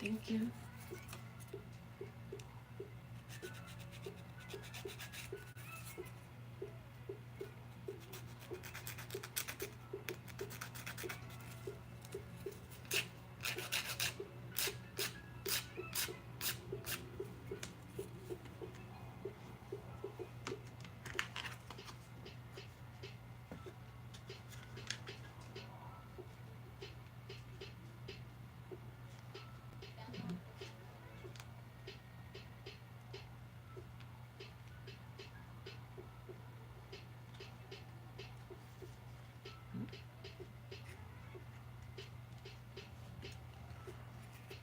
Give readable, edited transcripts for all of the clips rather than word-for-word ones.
Thank you.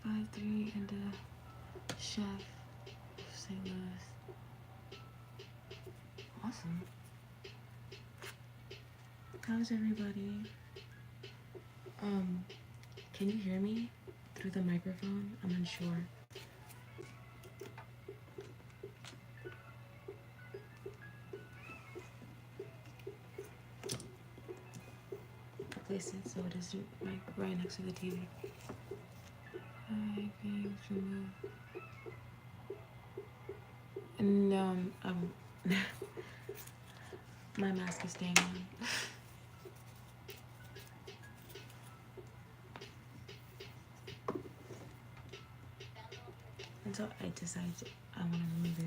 Five, three, and a chef of St. Louis. Awesome. How's everybody? Can you hear me through the microphone? I'm unsure. Place it so it isn't like right next to the TV. No, my mask is staying on. Until I decide I want to remove it.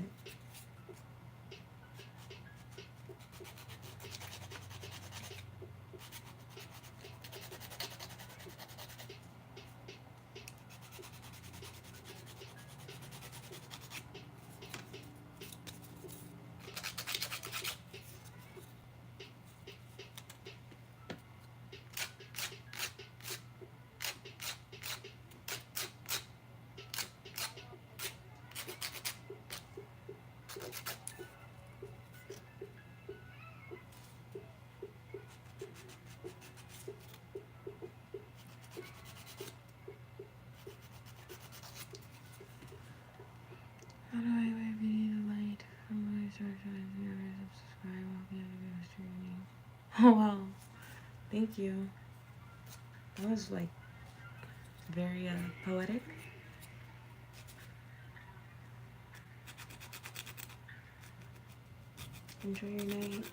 How do I wait if you need a light? I'm going to start subscribe. I'll be streaming. Oh wow. Thank you. That was like very poetic. Enjoy your night.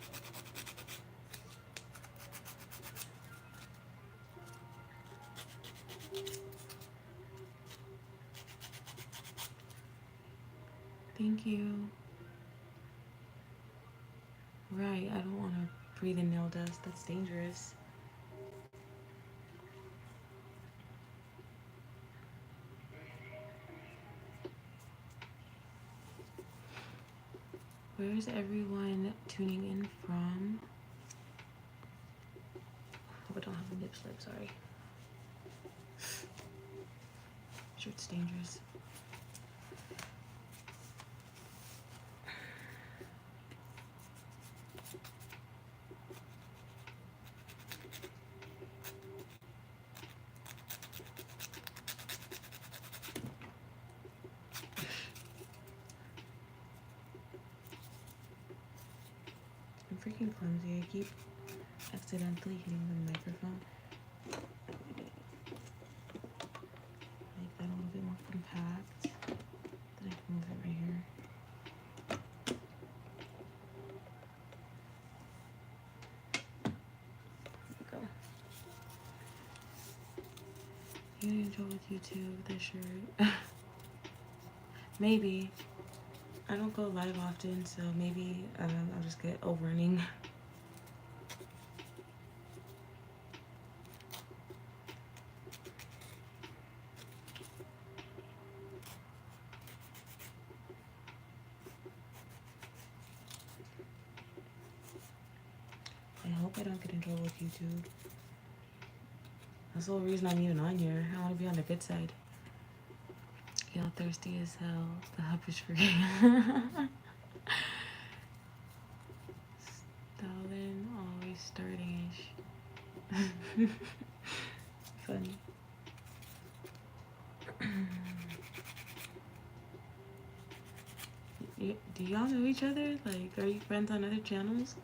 Thank you. Right, I don't want to breathe in nail dust. That's dangerous. Where is everyone tuning in from? Hope I don't have a nip slip, sorry. Sure, it's dangerous. I'm freaking clumsy. I keep accidentally hitting the microphone. Make that a little bit more compact. Then I can move it right here. There we go. You need to enjoy with YouTube, that shirt. Maybe. I don't go live often, so maybe I'll just get a warning. I hope I don't get in trouble with YouTube. That's the whole reason I'm even on here. I want to be on the good side. Y'all thirsty as hell. The hub is free. Stalin always starting-ish. Funny. Do y'all know each other? Like, are you friends on other channels?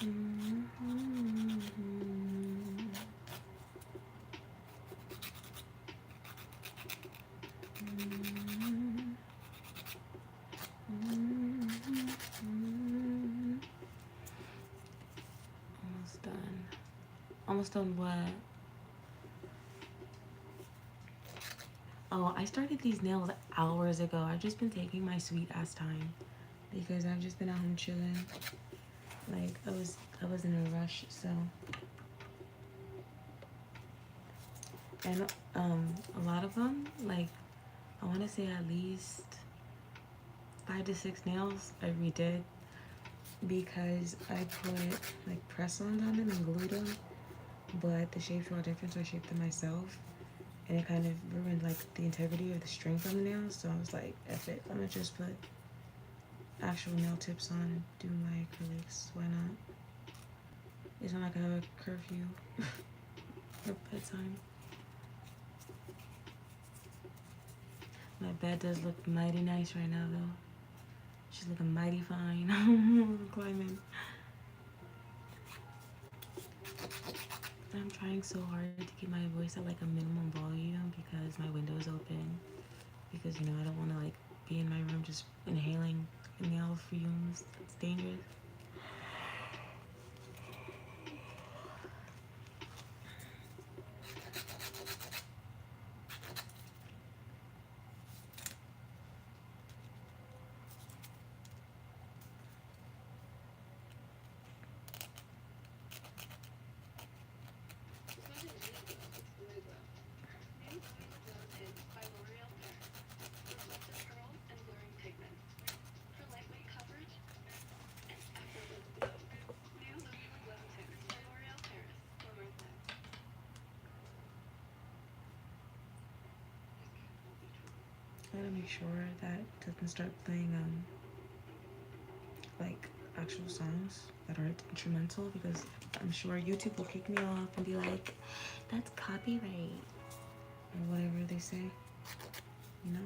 Almost done. Almost done what? Oh, I started these nails hours ago. I've just been taking my sweet ass time because I've just been at home chilling. Like I was in a rush, so. And a lot of them, like I want to say at least 5 to 6 nails I redid because I put like press-ons on them and glued them, but the shapes were all different, so I shaped them myself, and it kind of ruined like the integrity of the strength on the nails. So I was like, F it, I'm gonna just put actual nail tips on and do my acrylics. Why not? It's not like I have a curfew or bedtime. My bed does look mighty nice right now though. She's looking mighty fine. Climbing. I'm trying so hard to keep my voice at like a minimum volume because my window's open. Because you know I don't want to like be in my room just inhaling nail fumes. It's dangerous. I gotta make sure that it doesn't start playing like actual songs that are instrumental because I'm sure YouTube will kick me off and be like, that's copyright or whatever they say, you know?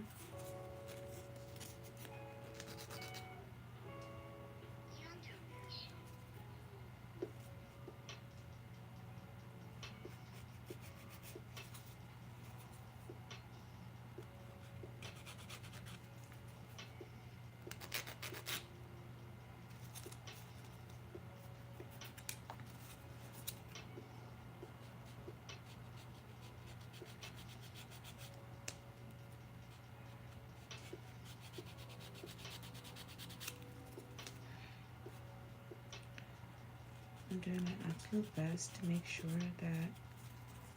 I'm doing my absolute best to make sure that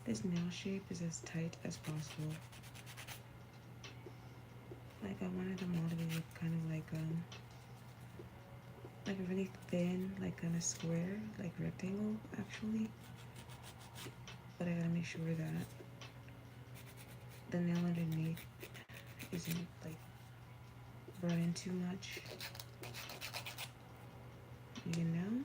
this nail shape is as tight as possible. Like I wanted them all to be kind of like a really thin, like kind of square, like rectangle actually. But I gotta make sure that the nail underneath isn't like brought in too much, you know?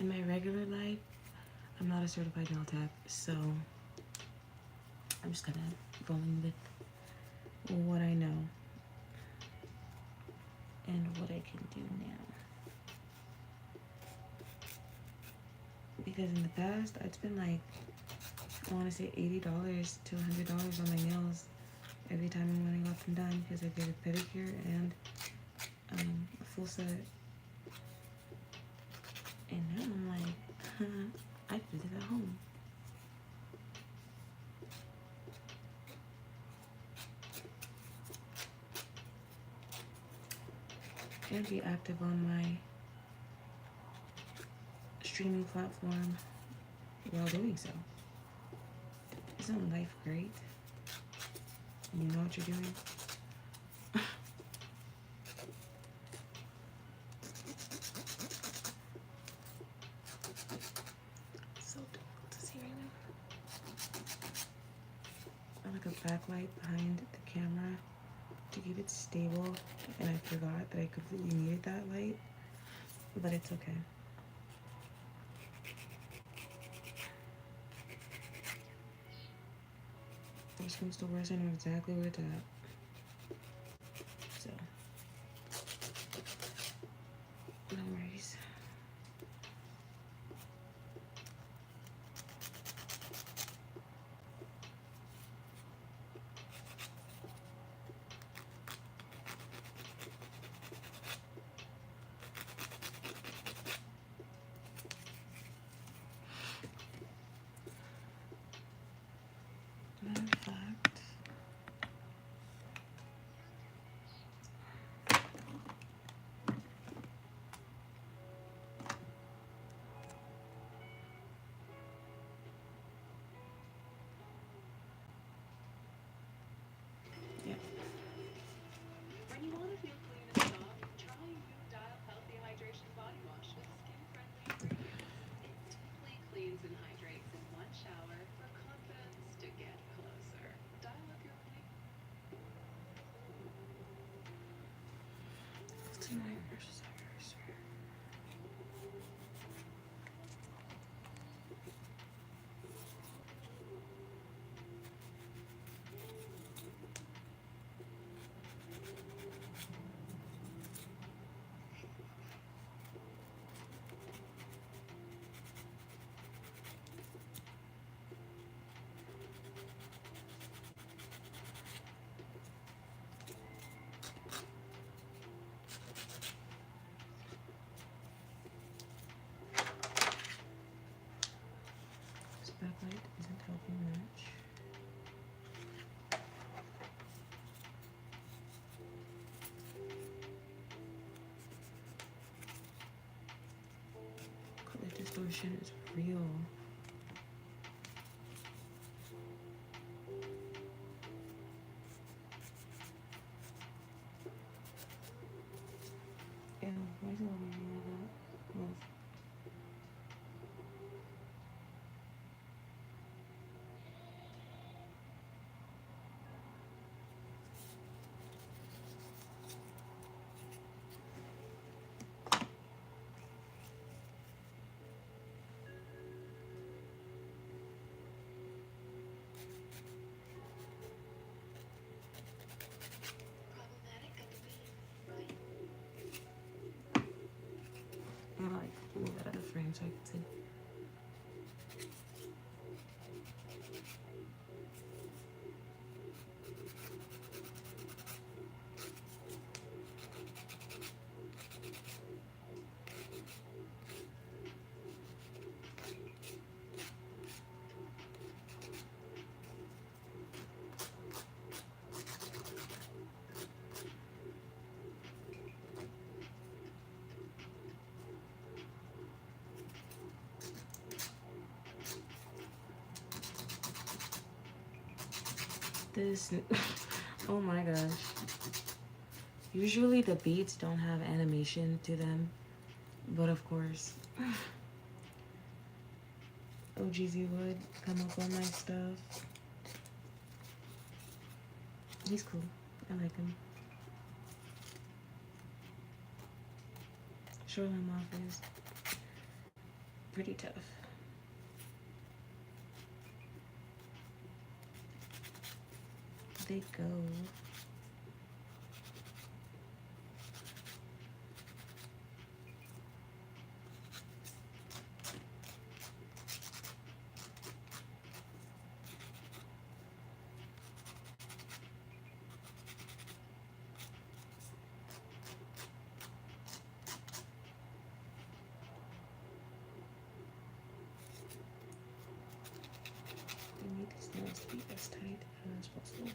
In my regular life, I'm not a certified nail tech, so I'm just kind of going with what I know and what I can do now. Because in the past, I'd spend like, I want to say $80 to $100 on my nails every time I went and got them done because I did a pedicure and a full set. And now I'm like, I could do this at home. And be active on my streaming platform while doing so. Isn't life great? You know what you're doing? So difficult to see right now. I like a backlight behind the camera to keep it stable, and I forgot that I completely needed that light, but it's okay. Worst comes to worst, I know exactly where it's at. So, no worries. Matter of fact, yeah. When you want to feel clean and soft, try new Dial Healthy Hydration Body Wash with skin-friendly ingredients. It deeply cleans and hydrates in one shower for confidence to get closer. Dial up your clean. Tonight versus anniversary. This backlight isn't helping much. Color distortion is real. Ew, why is it looking like that? Move. Problematic at the beam, right? I'm gonna like move it out of the frame so I can see. This, oh my gosh. Usually the beats don't have animation to them, but of course, OGZ would come up on my stuff. He's cool. I like him. Shoreline Moth is pretty tough. They go. They need these nails to be as tight as possible.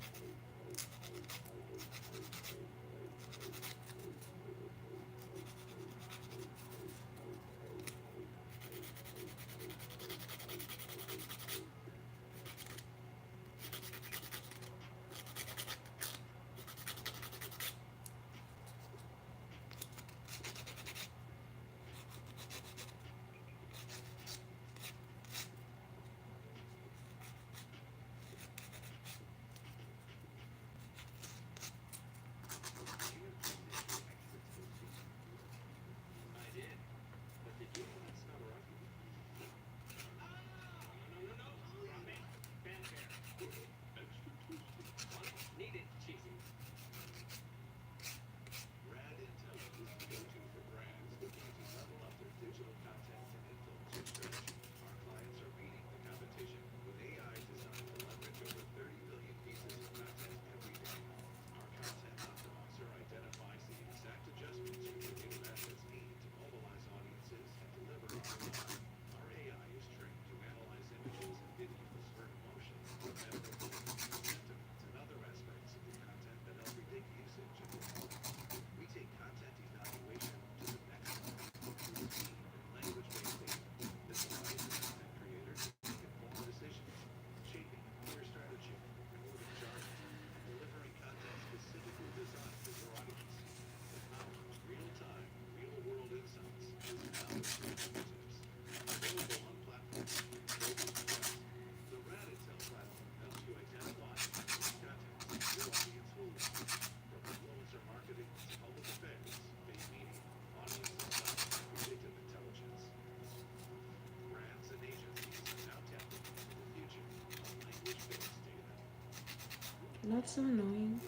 Not so annoying.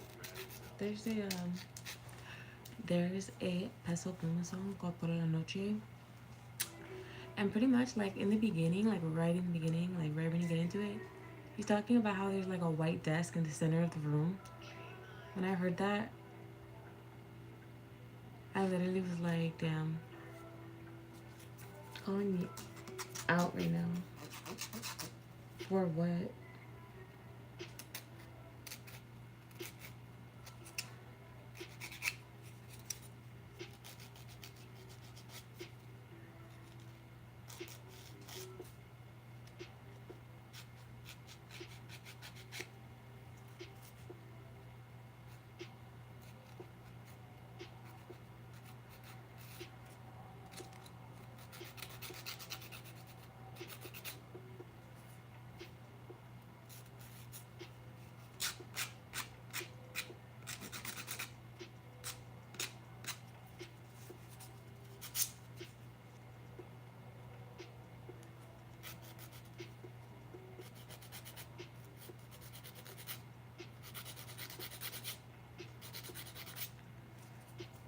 There's a Peso Pluma song called Por la Noche. And pretty much like in the beginning, like right in the beginning, like right when you get into it, he's talking about how there's like a white desk in the center of the room. When I heard that, I literally was like, damn, calling me out right now. For what?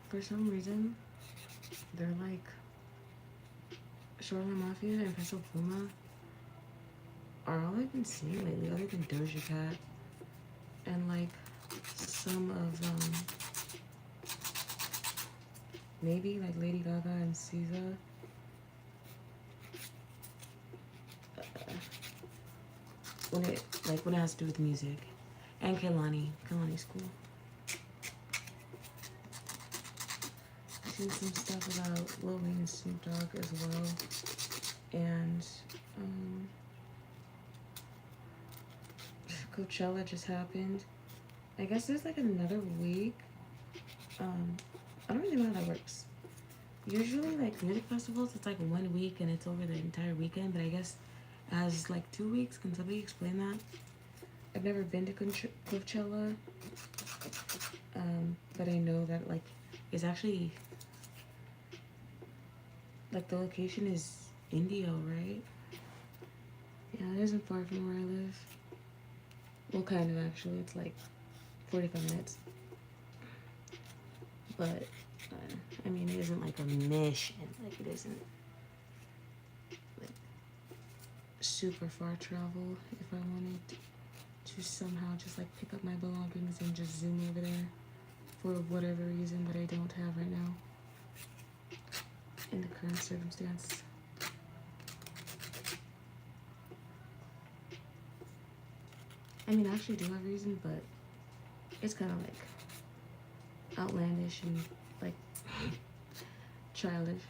For some reason, they're like Shoreline Mafia and Peso Pluma are all I've been seeing lately, other than Doja Cat and like some of maybe like Lady Gaga and SZA. When it has to do with music, and Kehlani's cool. I've seen some stuff about Lil Wayne and Snoop Dogg as well, and Coachella just happened. I guess there's like another week. I don't really know how that works. Usually, like music festivals, it's like 1 week and it's over the entire weekend. But I guess it has like 2 weeks. Can somebody explain that? I've never been to Coachella, but I know that like it's actually like the location is Indio, right? Yeah, it isn't far from where I live. Well, kind of actually. It's like 45 minutes. But I mean, it isn't like a mission. Like it isn't like super far travel. If I wanted to somehow just like pick up my belongings and just zoom over there for whatever reason that I don't have right now in the current circumstance. I mean, I actually do have a reason, but it's kind of like outlandish and like childish.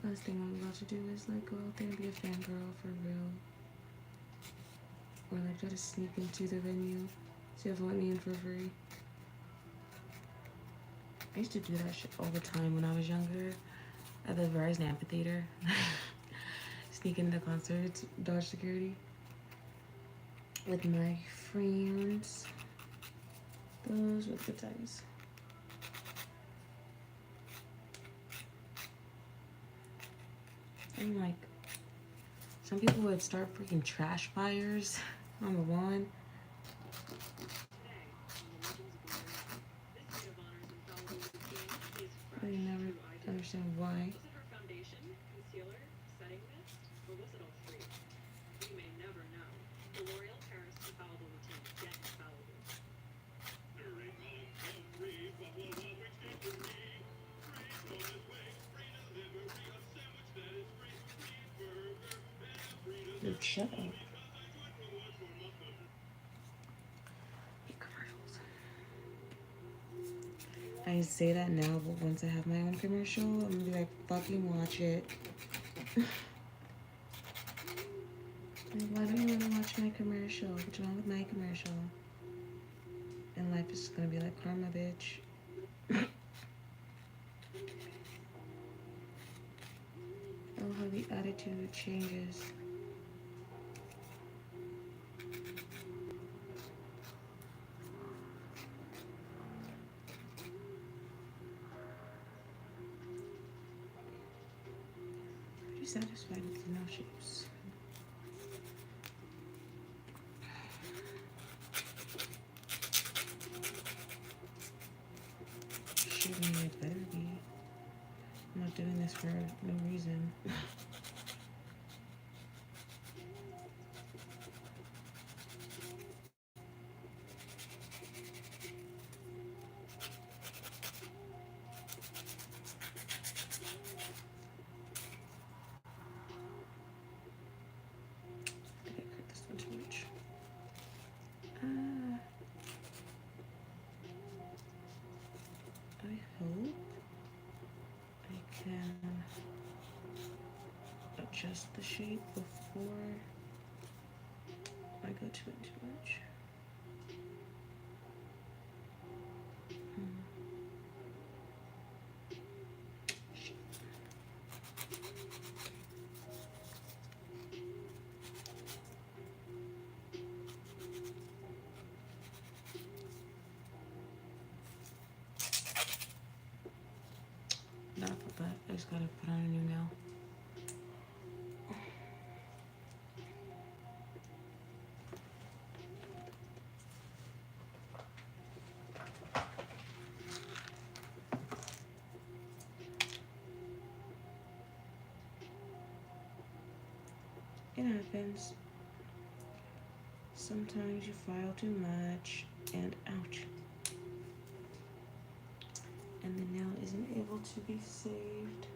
Last thing I'm about to do is like go out there and be a fangirl for real. Or like try to sneak into the venue, see if they let me in for free. I used to do that shit all the time when I was younger at the Verizon Amphitheater. Sneak into concerts, dodge security with my friends. Those were good times. And like, some people would start freaking trash fires on the lawn. I never understand why. Was it her foundation, concealer, setting mist, or was it all three? You may never know. The L'Oreal Paris Infallible Routine get infallible. Dude, shut up. I say that now, but once I have my own commercial, I'm gonna be like, fucking watch it. Like, why don't you want to watch my commercial? What's wrong with my commercial? And life is just gonna be like karma, bitch. Oh, how the attitude changes. Pretty satisfied with the nail shapes. Shoot me, it better be. I'm not doing this for no reason. I think I cut this one too much. I hope I can adjust the shape before I go to it too much. Not put that. I just gotta put on a new nail. It happens. Sometimes you file too much and ouch. And the nail isn't able to be saved.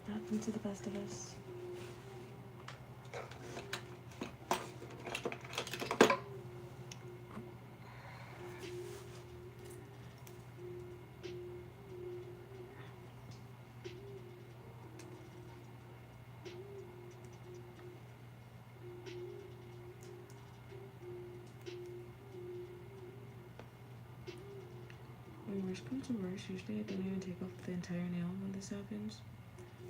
Happens to the best of us. When worst comes to worst, usually I don't even take off the entire nail when this happens.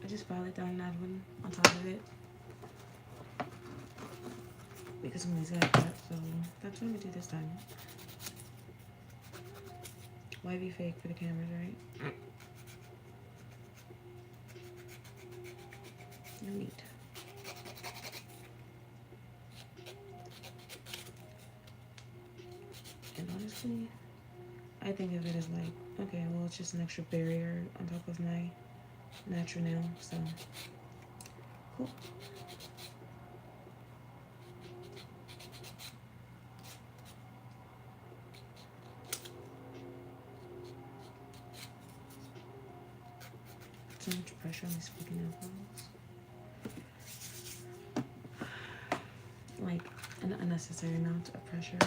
I just file it down and add one on top of it. Because I'm lazy like that, so that's what I'm gonna do this time. Why be fake for the cameras, right? No need. And honestly, I think of it as like, okay, well, it's just an extra barrier on top of my natural nail, so cool. So much pressure on these fucking nail files. Like, an unnecessary amount of pressure.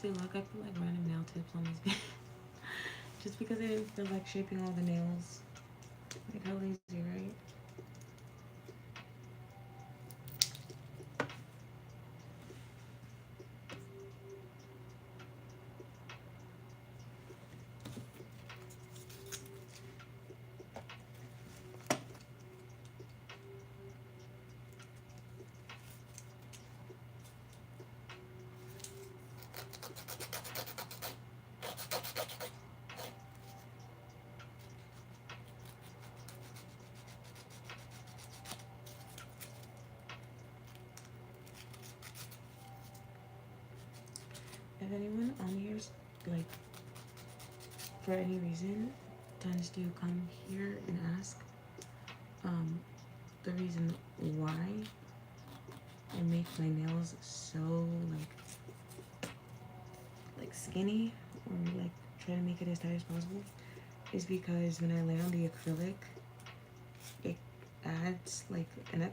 See, look, I put like random nail tips on these just because I didn't feel like shaping all the nails. Like, how lazy, right? If anyone on here's like, for any reason, tends to come here and ask um, the reason why I make my nails so like skinny, or like try to make it as tight as possible, is because when I lay on the acrylic, it adds like and it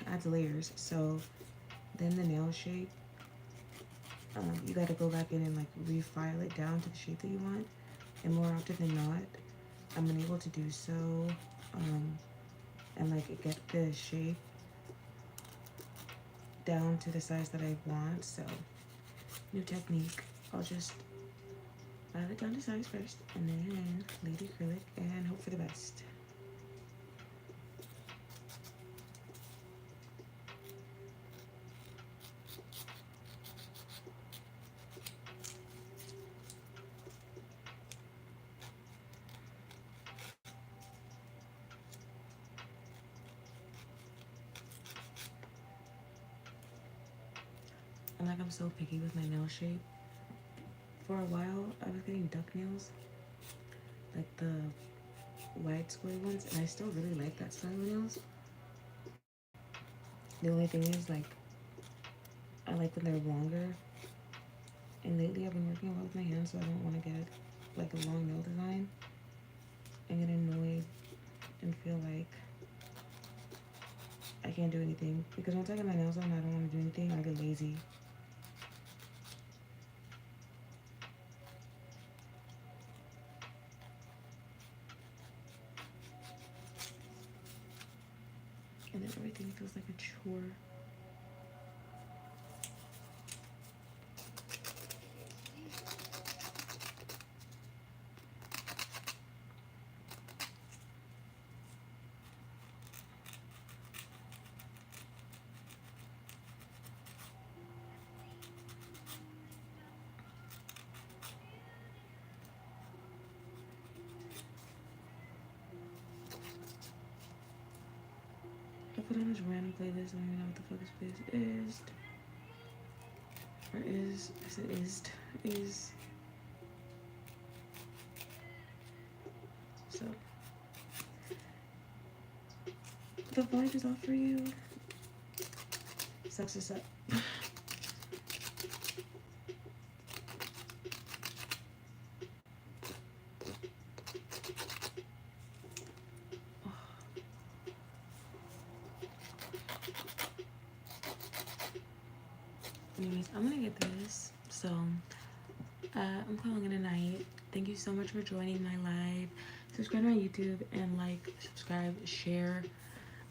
adds layers. So then the nail shape, you got to go back in and like refile it down to the shape that you want. And more often than not, I'm unable to do so, and like get the shape down to the size that I want. So new technique. I'll just file it down to size first, and then lay the acrylic and hope for the best. And like, I'm so picky with my nail shape. For a while, I was getting duck nails, like the wide square ones, and I still really like that style of nails. The only thing is, like, I like when they're longer. And lately, I've been working a lot with my hands, so I don't want to get like a long nail design and get annoyed and feel like I can't do anything. Because once I get my nails on, I don't want to do anything. I get lazy. And then everything feels like a chore. I put on this random playlist. I don't even know what the fuck this playlist is. Or is. I said is. So. The light is off for you. Sucks us up. Anyways, I'm gonna get this. So, I'm calling it a night. Thank you so much for joining my live. Subscribe to my YouTube and like, subscribe, share.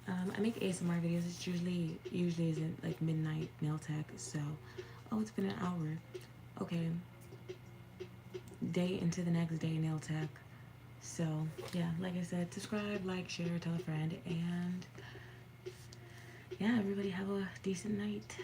I make ASMR videos. It's usually isn't like midnight nail tech. So, oh, it's been an hour. Okay, day into the next day nail tech. So yeah, like I said, subscribe, like, share, tell a friend, and yeah, everybody have a decent night.